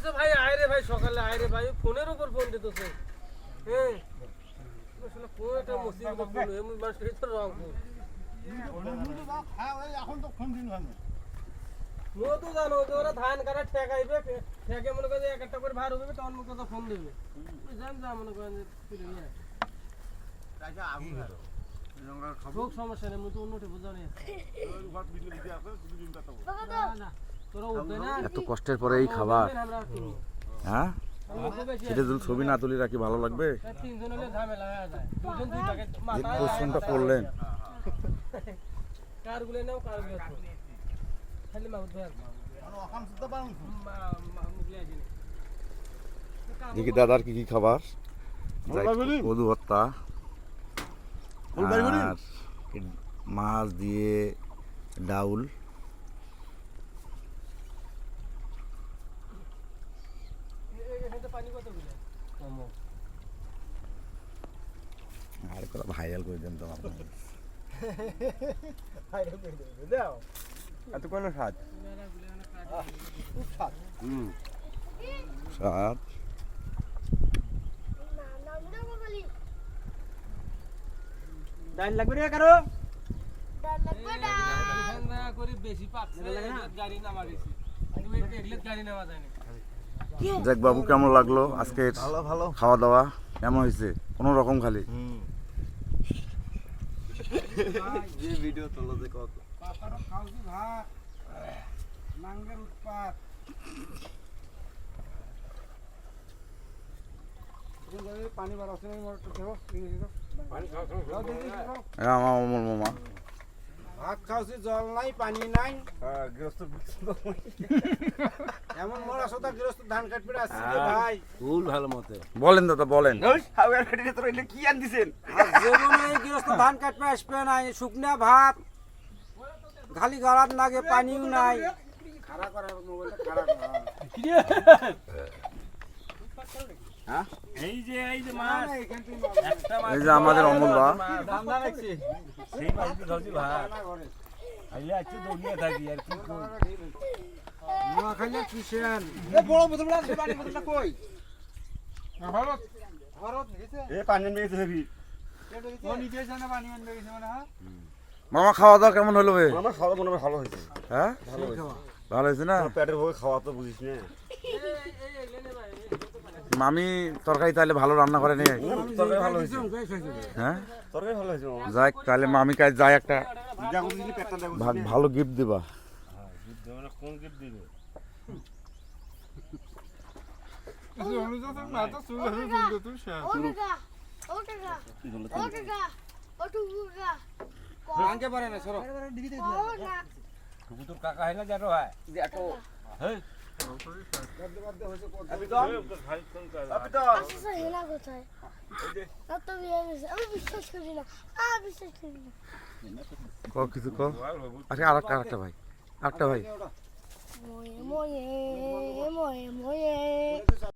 বলছে ভাই আয় রে ভাই সকালে আয় রে ভাই ফোনের উপর ফোন দিতেছে হ্যাঁ আসলে ফোন একটা মুসিবত ফোন এমন মানুষের তো রং এখন তো ফোন দিন ভালো ও তো জানো যে ওরা ধান কাটা ঠেকাইবে ঠেকে মনে করে এক একটা করে ভার হবে তখন মুখ কথা ফোন দেবে জান যা মনে করেন যে তুলে নিয়ে তাইটা আগুন হলো খুব সমস্যা নেই মুতো অন্যটা বোঝা নেই তোরা উঠবে না এত কষ্টের পরে এই খাবার হ্যাঁ এটা যদি ছবি না তুলি রাখি ভালো লাগবে তিনজন হলে ঝামেলা হয়ে যায় দুজন দুই প্যাকেট যে মাথা কোশ্চেনটা করলেন কারগুলো নাও কারগুলো খালি মাউত ভাই এখন শুনতে পারুন মুখলে আসেনি দেখি দাদার কি কি খাবার কদু ভর্তা আর মাছ দিয়ে ডাউল এখানে পানি কত দিলে আর কত ভাইরাল করে দেন তো আপনার ভাইরাল করে দেবে দাও এত কোন স্বাদ খুব স্বাদ স্বাদ ডাল লাগবে রে কারো করে বেশি পাকছে গাড়ি নামা গেছে এগুলো গাড়ি নামা যায়নি দেখ বাবু কেমন লাগলো আজকে ভালো ভালো খাওয়া দাওয়া কেমন হয়েছে কোনো রকম খালি যে ভিডিও তোলো যে কত পাপারও খাওছি ভাত নাঙ্গের উৎপাত পানি বার আছে না মোটর দেবো পানি খাও আমার মামা ভাত খাওছি জল নাই পানি নাই গৃহস্থ এমন মরা সদা গৃহস্থ ধান কাটবে আসছে রে ভাই ফুল ভালো মতে বলেন দাদা বলেন হাওয়ার কাটিয়ে তোর এলে কি আন দিছেন জীবনে গৃহস্থ ধান কাটবে আসবে নাই শুকনা ভাত খালি গালাত লাগে পানিও নাই খাড়া করা মোবাইলটা খাড়া করা হ্যাঁ এই যে মাছ একটা মাছ এই যে আমাদের অমল বা ধান্দা রাখছি সেই মাছ দিয়ে খাওয়াছি ভাত আইলে আজকে দৌড়িয়ে থাকি আর কি করি নোয়া খাইলে কিসেন এ বড় বোতলটা আছে পানি বোতলটা কই হরত হরত গেছে এ পানি নিয়ে গেছে হেভি ও নিতে এসে না পানি আনবে গেছে মানে হ্যাঁ মামা খাওয়া দাওয়া কেমন হলো বে আমার খাওয়া মনে হয় ভালো হয়েছে হ্যাঁ ভালো হয়েছে ভালো হয়েছে না পেটের ভোগে খাওয়া তো বুঝিস না মামি তরকারি তাহলে ভালো রান্না করে নি তরকারি ভালো হয়েছে হ্যাঁ তরকারি ভালো হয়েছে মামা যাই তাহলে মামি কাজ যাই একটা দেখো দিদি পেটটা দেখো ভালো গিফট দিবা মানে কোন গিফট দিবে আনতে পারে না সরো তোর কাকা হয় না জানো হয় দেখো হেই আমি তো আচ্ছা হেলা কোথায় তো বিয়ে গেছে আমি বিশ্বাস করি না বিশ্বাস করি না কিছু কো আচ্ছা আরেকটা ভাই আরেকটা ভাই ময়ে ময়ে ময়ে ময়ে